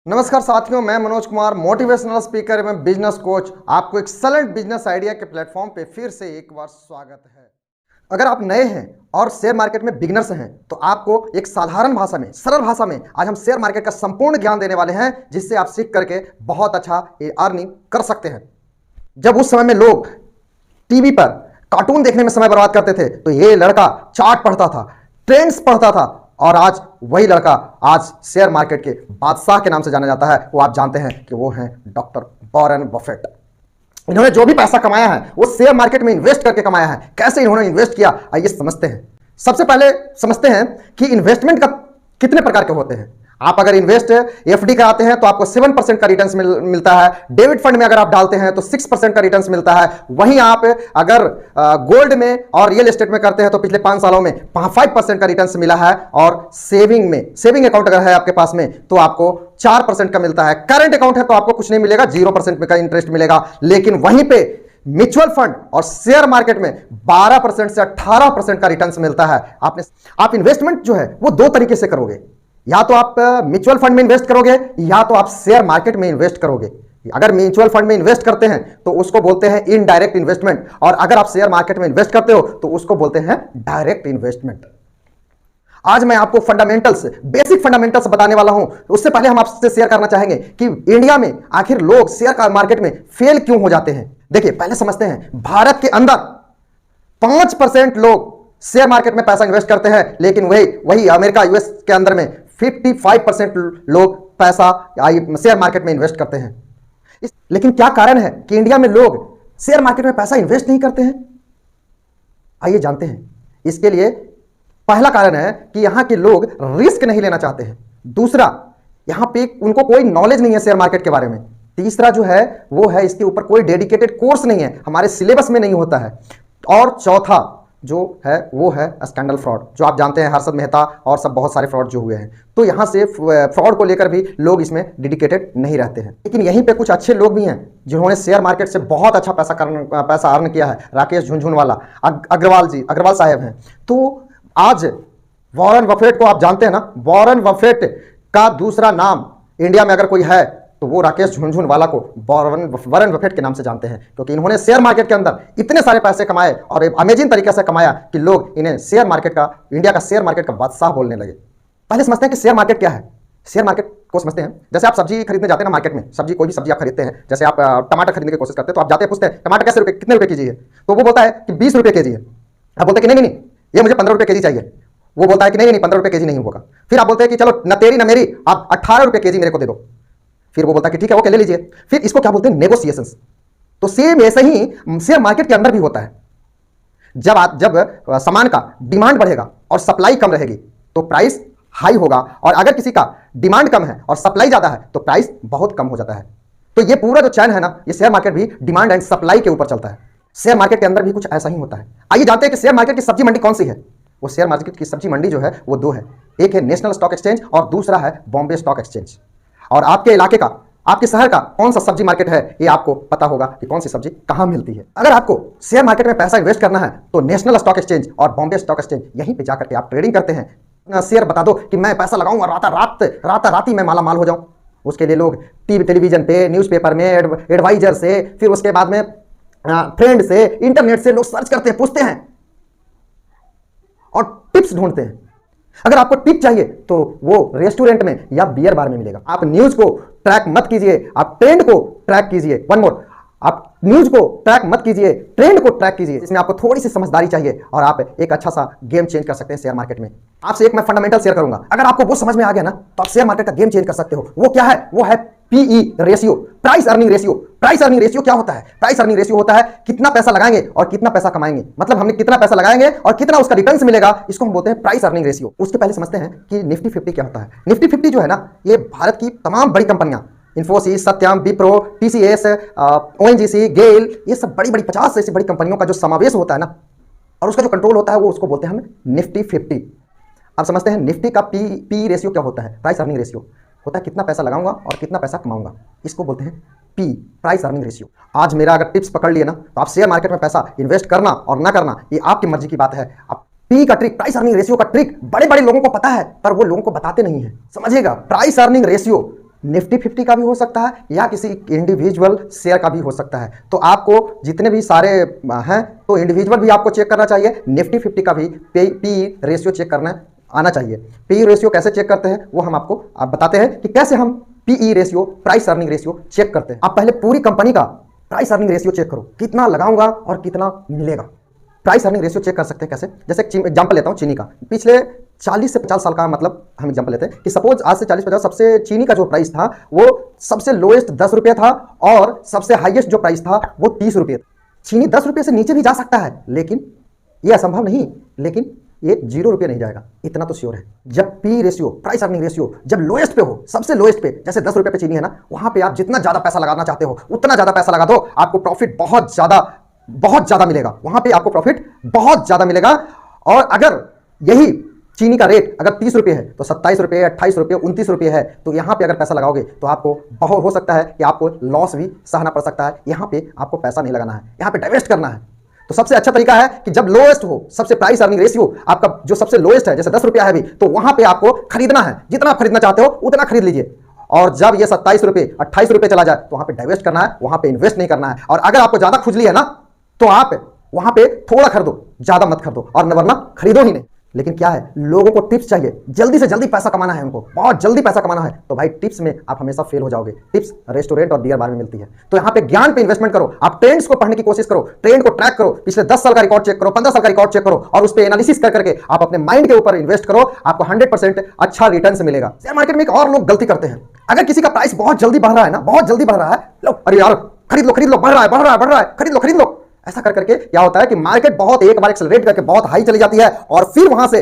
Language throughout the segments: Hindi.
नमस्कार साथियों, मैं मनोज कुमार, मोटिवेशनल स्पीकर एवं बिजनेस कोच। आपको एक्सेलेंट बिजनेस आइडिया के प्लेटफॉर्म पे फिर से एक बार स्वागत है। अगर आप नए हैं और शेयर मार्केट में बिगनर्स हैं तो आपको एक साधारण भाषा में, सरल भाषा में आज हम शेयर मार्केट का संपूर्ण ज्ञान देने वाले हैं, जिससे आप सीख करके बहुत अच्छा अर्निंग कर सकते हैं। जब उस समय में लोग टीवी पर कार्टून देखने में समय बर्बाद करते थे तो ये लड़का चार्ट पढ़ता था, ट्रेंड्स पढ़ता था, और आज वही लड़का आज शेयर मार्केट के बादशाह के नाम से जाना जाता है। वो आप जानते हैं कि वो हैं डॉक्टर वॉरेन बफेट। इन्होंने जो भी पैसा कमाया है वो शेयर मार्केट में इन्वेस्ट करके कमाया है। कैसे इन्होंने इन्वेस्ट किया, आइए समझते हैं। सबसे पहले समझते हैं कि इन्वेस्टमेंट का कितने प्रकार के होते हैं। आप अगर इन्वेस्ट एफडी कराते हैं तो आपको 7% का रिटर्न्स मिलता है। डेबिट फंड में अगर आप डालते हैं तो 6% का रिटर्न्स मिलता है। वहीं आप अगर गोल्ड में और रियल एस्टेट में करते हैं तो पिछले 5 सालों में 5% का रिटर्न्स मिला है। और सेविंग में, सेविंग अकाउंट अगर है आपके पास में तो आपको 4% का मिलता है। करंट अकाउंट है तो आपको कुछ नहीं मिलेगा, 0% का इंटरेस्ट मिलेगा। लेकिन वहीं पे म्यूचुअल फंड और शेयर मार्केट में 12% से 18% का रिटर्न्स मिलता है। आप इन्वेस्टमेंट जो है वो दो तरीके से करोगे, या तो आप म्यूचुअल फंड में इन्वेस्ट करोगे या तो आप शेयर मार्केट में इन्वेस्ट करोगे। अगर म्यूचुअल फंड में इन्वेस्ट करते हैं तो उसको बोलते हैं इनडायरेक्ट इन्वेस्टमेंट, और अगर आप शेयर मार्केट में इन्वेस्ट करते हो तो उसको बोलते हैं डायरेक्ट इन्वेस्टमेंट। आज मैं आपको फंडामेंटल्स, बेसिक फंडामेंटल्स बताने वाला हूं। उससे पहले हम आपसे शेयर करना चाहेंगे कि इंडिया में आखिर लोग शेयर मार्केट में फेल क्यों हो जाते हैं। देखिए, पहले समझते हैं। भारत के अंदर 5% लोग शेयर मार्केट में पैसा इन्वेस्ट करते हैं, लेकिन वही अमेरिका, यूएस के अंदर में 55% लोग पैसा शेयर मार्केट में इन्वेस्ट करते हैं। लेकिन क्या कारण है कि इंडिया में लोग शेयर मार्केट में पैसा इन्वेस्ट नहीं करते हैं? आइए जानते हैं। इसके लिए पहला कारण है कि यहां के लोग रिस्क नहीं लेना चाहते हैं। दूसरा, यहां पे उनको कोई नॉलेज नहीं है शेयर मार्केट के बारे में। तीसरा जो है वो है इसके ऊपर कोई डेडिकेटेड कोर्स नहीं है, हमारे सिलेबस में नहीं होता है। और चौथा जो है वो है स्कैंडल फ्रॉड, जो आप जानते हैं, हर्षद मेहता और सब बहुत सारे फ्रॉड जो हुए हैं। तो यहां से फ्रॉड को लेकर भी लोग इसमें डेडिकेटेड नहीं रहते हैं। लेकिन यहीं पे कुछ अच्छे लोग भी हैं जिन्होंने शेयर मार्केट से बहुत अच्छा पैसा अर्न किया है। राकेश झुनझुनवाला, अग्रवाल साहब हैं। तो आज वॉरेन बफेट को आप जानते हैं ना, वॉरेन बफेट का दूसरा नाम इंडिया में अगर कोई है तो वो राकेश झुनझुनवाला को वॉरेन बफेट के नाम से जानते हैं, क्योंकि इन्होंने शेयर मार्केट के अंदर इतने सारे पैसे कमाए और अमेजिंग तरीके से कमाया कि लोग इन्हें शेयर मार्केट का, इंडिया का शेयर मार्केट का बादशाह बोलने लगे। पहले समझते हैं कि शेयर मार्केट क्या है। शेयर मार्केट को समझते हैं, जैसे आप सब्जी खरीदने जाते हैं ना मार्केट में, सब्जी, कोई भी सब्जी आप खरीदते हैं, जैसे आप टमाटर खरीदने की कोशिश करते हैं तो आप जाते हैं, पूछते हैं टमाटर कैसे रुपए, कितने रुपए केजी है, तो वो बोलता है कि 20 रुपए केजी है। आप बोलते हैं कि नहीं नहीं, ये मुझे 15 रुपए केजी चाहिए। वो बोलता है कि नहीं नहीं, 15 रुपए केजी नहीं होगा। फिर आप बोलते हैं कि चलो न तेरी न मेरी, आप 18 रुपए केजी मेरे को दे दो। फिर वो बोलता है कि ठीक है, ओके, ले लीजिए। फिर इसको क्या बोलते हैं, नेगोशिएशंस। तो सेम ऐसे ही शेयर मार्केट के अंदर भी होता है। जब सामान का डिमांड बढ़ेगा और सप्लाई कम रहेगी तो प्राइस हाई होगा, और अगर किसी का डिमांड कम है और सप्लाई ज्यादा है तो प्राइस बहुत कम हो जाता है। तो ये पूरा जो चैन है ना, ये शेयर मार्केट भी डिमांड एंड सप्लाई के ऊपर चलता है। शेयर मार्केट के अंदर भी कुछ ऐसा ही होता है। आइए जानते हैं कि शेयर मार्केट की सब्जी मंडी कौन सी है। वो शेयर मार्केट की सब्जी मंडी जो है वो दो है, एक है नेशनल स्टॉक एक्सचेंज और दूसरा है बॉम्बे स्टॉक एक्सचेंज। और आपके इलाके का, आपके शहर का कौन सा सब्जी मार्केट है ये आपको पता होगा कि कौन सी सब्जी कहां मिलती है। अगर आपको शेयर मार्केट में पैसा इन्वेस्ट करना है तो नेशनल स्टॉक एक्सचेंज और बॉम्बे स्टॉक एक्सचेंज, यहीं पे जाकर के आप ट्रेडिंग करते हैं। शेयर बता दो कि मैं पैसा लगाऊंगा, रात ही मैं माला माल हो जाऊं। उसके लिए लोग टीवी, टेलीविजन पे, न्यूज़पेपर में, एडवाइजर से, फिर उसके बाद में फ्रेंड से, इंटरनेट से लोग सर्च करते हैं, पूछते हैं और टिप्स ढूंढते हैं। अगर आपको टिप चाहिए तो वो रेस्टोरेंट में या बियर बार में मिलेगा। आप न्यूज को ट्रैक मत कीजिए, आप ट्रेंड को ट्रैक कीजिए। वन मोर, आप न्यूज को ट्रैक मत कीजिए, ट्रेंड को ट्रैक कीजिए। इसमें आपको थोड़ी सी समझदारी चाहिए और आप एक अच्छा सा गेम चेंज कर सकते हैं शेयर मार्केट में। आपसे एक मैं फंडामेंटल शेयर करूंगा, अगर आपको वो समझ में आ गया ना तो आप शेयर मार्केट का गेम चेंज कर सकते हो। वो क्या है? वो है PE ratio, price earning ratio. Price earning ratio क्या होता है? प्राइस अर्निंग रेशियो होता है कितना पैसा लगाएंगे और कितना पैसा कमाएंगे, मतलब हमने कितना पैसा लगाएंगे और कितना उसका रिटर्न्स मिलेगा, इसको हम बोलते हैं प्राइस अर्निंग रेशियो। उसके पहले समझते हैं कि निफ्टी 50 क्या होता है। निफ्टी 50 जो है ना, ये भारत की तमाम बड़ी कंपनियां, इन्फोसिस, सत्यम, विप्रो, टीसीएस, ओएनजीसी, गेल, ये सब बड़ी बड़ी 50 ऐसी बड़ी कंपनियों का जो समावेश होता है ना, और उसका जो कंट्रोल होता है वो उसको बोलते हैं हम निफ्टी 50। अब समझते हैं निफ्टी का पी रेशियो क्या होता है। प्राइस अर्निंग रेशियो होता है कितना पैसा लगाऊंगा और कितना पैसा कमाऊंगा, इसको बोलते हैं पी, प्राइस अर्निंग रेशियो। आज मेरा अगर टिप्स पकड़ लिए ना तो आप शेयर मार्केट में पैसा इन्वेस्ट करना और ना करना ये आपकी मर्जी की बात है। आप पी का ट्रिक, प्राइस अर्निंग रेशियो का ट्रिक बड़े बड़े लोगों को पता है पर वो लोगों को बताते नहीं है। समझिएगा, प्राइस अर्निंग रेशियो निफ्टी 50 का भी हो सकता है या किसी इंडिविजुअल शेयर का भी हो सकता है। तो आपको जितने भी सारे हैं तो इंडिविजुअल भी आपको चेक करना चाहिए, निफ्टी 50 का भी पी रेशियो चेक करना आना चाहिए। पी रेशियो कैसे चेक करते हैं वो हम आपको बताते हैं कि कैसे हम PE ratio, price earning ratio check करते हैं। आप पहले पूरी कंपनी का प्राइस अर्निंग रेशियो चेक करो, कितना लगाऊंगा और कितना मिलेगा। प्राइस अर्निंग रेशियो चेक कर सकते हैं कैसे, जैसे एग्जांपल लेता हूं चीनी का। पिछले 40 से 50 साल का मतलब हम एग्जांपल लेते हैं कि सपोज आज से 40-50 सबसे चीनी का जो प्राइस था वो सबसे लोएस्ट 10 रुपये था और सबसे हाईएस्ट जो प्राइस था वो 30 रुपये था। चीनी 10 रुपये से नीचे भी जा सकता है, लेकिन ये असंभव नहीं, लेकिन ये 0 रुपये नहीं जाएगा, इतना तो श्योर है। जब P ratio, price earning ratio जब लोएस्ट पे हो, सबसे लोएस्ट पे, जैसे 10 रुपये पे चीनी है ना, वहां पे आप जितना ज्यादा पैसा लगाना चाहते हो उतना ज्यादा पैसा लगा दो, आपको प्रॉफिट बहुत ज्यादा मिलेगा। वहां पे आपको प्रॉफिट बहुत ज्यादा मिलेगा। और अगर यही चीनी का रेट अगर 30 रुपये है तो 27 रुपये, 28 रुपये, 29 रुपये है, तो यहां पे अगर पैसा लगाओगे तो आपको बहुत हो सकता है कि आपको लॉस भी सहना पड़ सकता है। यहां पे आपको पैसा नहीं लगाना है, यहां पे डाइवेस्ट करना है। तो सबसे अच्छा तरीका है कि जब लोएस्ट हो, सबसे प्राइस अर्निंग रेशियो आपका जो सबसे लोएस्ट है, जैसे 10 रुपया है भी, तो वहां पे आपको खरीदना है, जितना आप खरीदना चाहते हो उतना खरीद लीजिए। और जब ये 27 रुपये, 28 रुपये चला जाए तो वहां पे डाइवेस्ट करना है, वहां पे इन्वेस्ट नहीं करना है। और अगर आपको ज्यादा खुजली है ना तो आप वहां पे थोड़ा खरीदो, ज्यादा मत खरीदो, और वरना खरीदो ही नहीं। लेकिन क्या है, लोगों को टिप्स चाहिए, जल्दी से जल्दी पैसा कमाना है, उनको बहुत जल्दी पैसा कमाना है, तो भाई टिप्स में आप हमेशा फेल हो जाओगे। टिप्स रेस्टोरेंट और बियर बार में मिलती है। तो यहाँ पे ज्ञान पे इन्वेस्टमेंट करो, आप ट्रेंड्स को पढ़ने की कोशिश करो, ट्रेंड को ट्रैक करो, पिछले 10 साल का रिकॉर्ड चेक करो, 15 साल का रिकॉर्ड चेक करो, और उस पर एनालिसिस करके आप अपने माइंड के ऊपर इन्वेस्ट करो, आपको 100% अच्छा रिटर्न मिलेगा। शेयर मार्केट में एक और लोग गलती करते हैं, अगर किसी का प्राइस बहुत जल्दी बढ़ रहा है ना, बहुत जल्दी बढ़ रहा है, लो अरे यार खरीद लो, बढ़ रहा है, खरीद लो। ऐसा करके क्या होता है कि मार्केट बहुत एक बार एक्सेलरेट करके बहुत हाई चली जाती है, और फिर वहां से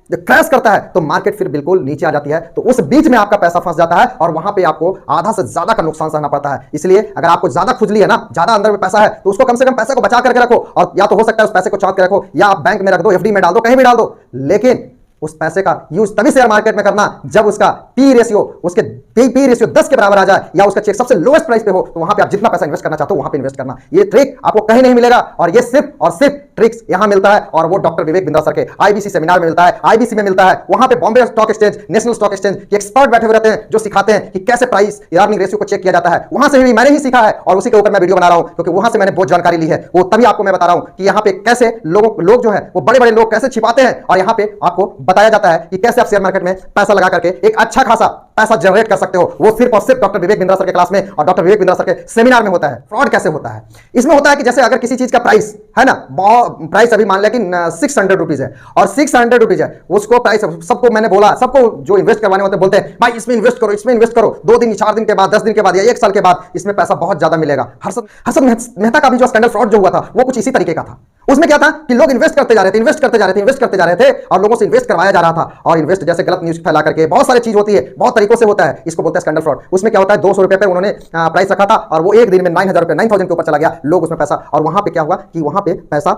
जब क्रैश करता है तो मार्केट फिर बिल्कुल नीचे आ जाती है। तो उस बीच में आपका पैसा फंस जाता है और वहां पे आपको आधा से ज्यादा का नुकसान सहना पड़ता है। इसलिए अगर आपको ज्यादा खुजली है ना, ज्यादा अंदर में पैसा है, तो उसको कम से कम पैसे को बचा करके रखो, और या तो हो सकता है उस पैसे को चाँद के रखो, या आप बैंक में रख दो, एफडी में डाल दो, कहीं भी डाल दो। लेकिन उस पैसे का यूज तभी शेयर मार्केट में करना जब उसका पी रेशियो, उसके पी रेशियो 10 के बराबर आ जाए, या उसका चेक सबसे लोएस्ट प्राइस पे हो, तो वहां पे आप जितना पैसा इन्वेस्ट करना चाहते हो वहां पे इन्वेस्ट करना। ये ट्रिक आपको कहीं नहीं मिलेगा, और ये सिर्फ और सिर्फ ट्रिक्स यहां मिलता है, और वो डॉक्टर विवेक बिंद्रा सर के आईबीसी सेमिनार में मिलता है, आईबीसी में मिलता है। वहां पे Bombay stock exchange, national stock exchange के एक्सपर्ट बैठे हुए रहते हैं जो सिखाते हैं कि कैसे प्राइस अर्निंग रेशियो को चेक किया जाता है। वहां से भी मैंने ही सीखा है, और उसी के ऊपर मैं वीडियो बना रहा हूं, क्योंकि वहां से मैंने बहुत जानकारी ली है। वो तभी आपको मैं बता रहा हूं कि यहाँ पे कैसे लोग जो है वो बड़े लोग कैसे छिपाते हैं, और यहाँ पे आपको बताया जाता है कि कैसे आप शेयर मार्केट में पैसा लगा करके एक अच्छा खासा पैसा जनरेट कर सकते हो। वो सिर्फ और सिर्फ डॉक्टर विवेक बिंद्रा सर के क्लास में और डॉक्टर विवेक बिंद्रा सर के सेमिनार में होता है। फ्रॉड कैसे होता है, इसमें होता है कि जैसे अगर किसी चीज का प्राइस है ना, प्राइस अभी मान लिया कि 600 रुपीज है, और 600 रुपीज है, उसको प्राइस सबको मैंने बोला, सबको जो इन्वेस्ट करवाने होते हैं बोलते हैं भाई इसमें इन्वेस्ट करो, 2 दिन 4 दिन के बाद, 10 दिन के बाद, या 1 साल के बाद इसमें पैसा बहुत ज्यादा मिलेगा। हर्षद मेहता का भी जो स्कैंडल फ्रॉड जो हुआ था वो कुछ इसी तरीके का था। उसमें क्या था कि लोग इन्वेस्ट करते जा रहे थे, और लोगों से इन्वेस्ट करवाया जा रहा था, और इन्वेस्ट जैसे गलत न्यूज फैला करके बहुत सारी चीज होती है, बहुत तरीकों से होता है, इसको बोलते हैं स्कैंडल फ्रॉड। उसमें क्या होता है, 200 रुपए पे उन्होंने प्राइस रखा था, और वो एक दिन में 9,000 के ऊपर चला गया, लोग उसमें पैसा, और वहां पे क्या हुआ कि वहां पे पैसा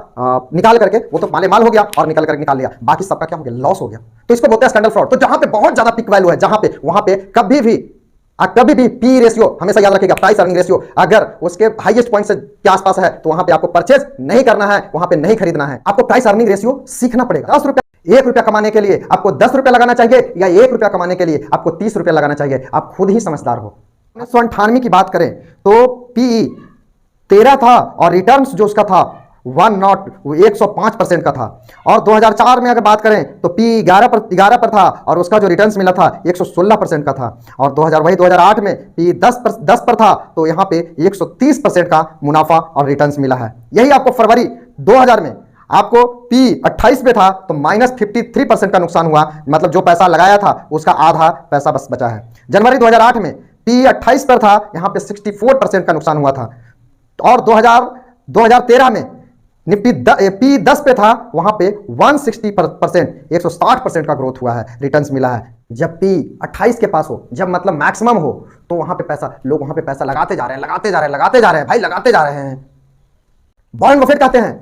निकाल करके वो तो माल हो गया, और निकाल लिया, बाकी सबका क्या हो गया, लॉस हो गया। तो इसको बोलते हैं स्कैंडल फ्रॉड। तो जहां पे बहुत ज्यादा पिक वैल्यू है, जहां पे वहां पे कभी भी पी रेशियो हमेशा याद रखिएगा, प्राइस अर्निंग रेशियो अगर उसके हाईएस्ट पॉइंट से के आसपास है तो वहां पे आपको परचेज नहीं करना है, वहां पे नहीं खरीदना है। आपको प्राइस अर्निंग रेशियो सीखना पड़ेगा। 10 रुपया, 1 रुपया कमाने के लिए आपको 10 रुपया लगाना चाहिए, या 1 रुपया कमाने के लिए आपको 30 रुपया लगाना चाहिए। आप खुद ही समझदार हो। 1998 की बात करें तो पीई 13 था, और रिटर्न्स जो उसका था 105% का था। और 2004 में अगर बात करें तो पी 11 पर था, और उसका जो रिटर्न्स मिला था 116% का था। और 2008 में पी 10 पर था, तो यहाँ पे 130% का मुनाफा और रिटर्न्स मिला है। यही आपको फरवरी 2000 में आपको पी 28 पे था तो -53% का नुकसान हुआ, मतलब जो पैसा लगाया था उसका आधा पैसा बस बचा है। जनवरी 2008 में पी 28 पर था, यहाँ पे 64% का नुकसान हुआ था। और 2013 में निफ्टी पी 10 पे था, वहां पे 160%, 160% का ग्रोथ हुआ है, रिटर्न्स मिला है। जब पी 28 के पास हो, जब मतलब मैक्सिमम हो, तो वहां पे लोग वहां पे पैसा लगाते जा रहे हैं भाई, लगाते जा रहे हैं। वॉरेन बफेट कहते हैं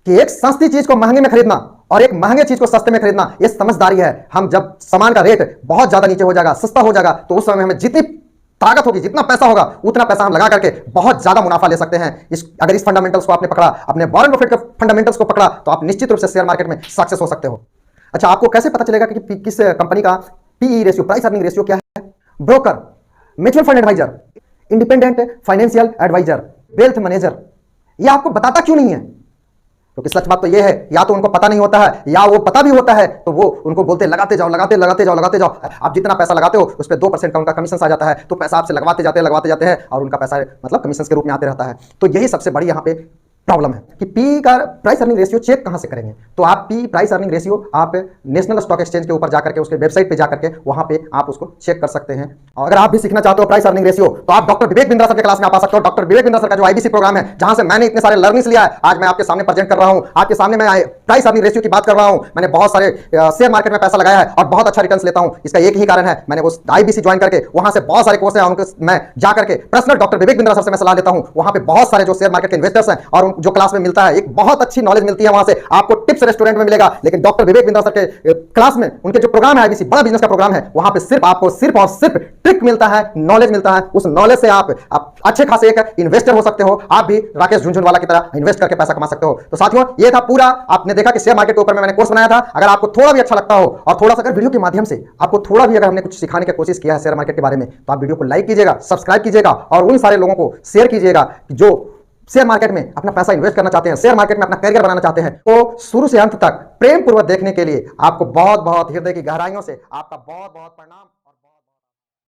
कि एक सस्ती चीज को महंगे में खरीदना और एक महंगे चीज को सस्ते में खरीदना, यह समझदारी है। हम जब सामान का रेट बहुत ज्यादा नीचे हो जाएगा, सस्ता हो जाएगा, तो उस समय हमें जितनी ताकत होगी, जितना पैसा होगा, उतना पैसा हम लगा करके बहुत ज्यादा मुनाफा ले सकते हैं। अगर इस फंडामेंटल्स को आपने पकड़ा, अपने वॉरेन बफेट के फंडामेंटल्स को पकड़ा, तो आप निश्चित रूप से शेयर मार्केट में सक्सेस हो सकते हो। अच्छा, आपको कैसे पता चलेगा कि किस कंपनी का PE ratio, price earning ratio क्या है? Broker mutual fund adviser, independent financial adviser, wealth manager, ये आपको बताता क्यों नहीं है? क्योंकि सच बात तो ये है, या तो उनको पता नहीं होता है, या वो पता भी होता है तो वो उनको बोलते हैं लगाते जाओ लगाते लगाते जाओ लगाते जाओ। आप जितना पैसा लगाते हो उस पर 2% का उनका कमीशन आ जाता है, तो पैसा आपसे लगवाते जाते हैं और उनका पैसा मतलब कमीशन के रूप में आते रहता है। तो यही सबसे बड़ी यहाँ पे प्रॉब्लम है कि पी का प्राइस अर्निंग रेशियो चेक कहां से करेंगे? तो आप पी प्राइस अर्निंग रेशियो आप नेशनल स्टॉक एक्सचेंज के ऊपर जाकर के उसके वेबसाइट पे जाकर के वहां पे आप उसको चेक कर सकते हैं। और अगर आप भी सीखना चाहते हो प्राइस अर्निंग रेशियो, तो आप डॉक्टर विवेक बिंद्रा सर के क्लास में आप आ सकते हो। डॉक्टर विवेक बिंद्रा सर का जो आईबीसी प्रोग्राम है, जहां से मैंने इतने सारे लर्निंग्स लिया है, आज मैं आपके सामने प्रेजेंट कर रहा हूं। आपके सामने मैं प्राइस अर्निंग रेशियो की बात कर रहा हूं। मैंने बहुत सारे शेयर मार्केट में पैसा लगाया है और बहुत अच्छा रिटर्न लेता हूं। इसका एक ही कारण है, मैंने उस आईबीसी ज्वाइन करके वहां से बहुत सारे कोर्स है, उनको मैं जाकर के personal doctor Vivek Bindra sir से मैं सलाह लेता हूं। वहां पे बहुत सारे जो शेयर मार्केट के इन्वेस्टर्स हैं और जो क्लास में मिलता है, एक बहुत अच्छी नॉलेज मिलती है। वहां से आपको टिप्स रेस्टोरेंट में मिलेगा, लेकिन डॉक्टर विवेक बिंद्रा सर के क्लास में उनके जो प्रोग्राम है आईबीसी बड़ा बिजनेस का प्रोग्राम है, वहां पे सिर्फ आपको सिर्फ और सिर्फ ट्रिक मिलता है, नॉलेज मिलता है। उस नॉलेज से आप अच्छे खासे एक इन्वेस्टर हो सकते हो। आप भी राकेश झुनझुनवाला की तरह इन्वेस्ट करके पैसा कमा सकते हो। तो साथियों, ये था पूरा, आपने देखा कि शेयर मार्केट के ऊपर मैंने कोर्स बनाया था। अगर आपको थोड़ा भी अच्छा लगता हो और थोड़ा सा अगर वीडियो के माध्यम से आपको थोड़ा भी अगर हमने कुछ सिखाने की कोशिश किया है शेयर मार्केट के बारे में, तो आप वीडियो को लाइक कीजिएगा, सब्सक्राइब कीजिएगा और उन सारे लोगों को शेयर कीजिएगा जो शेयर मार्केट में अपना पैसा इन्वेस्ट करना चाहते हैं, शेयर मार्केट में अपना करियर बनाना चाहते हैं। तो शुरू से अंत तक प्रेम पूर्वक देखने के लिए आपको बहुत बहुत हृदय की गहराइयों से आपका बहुत बहुत प्रणाम।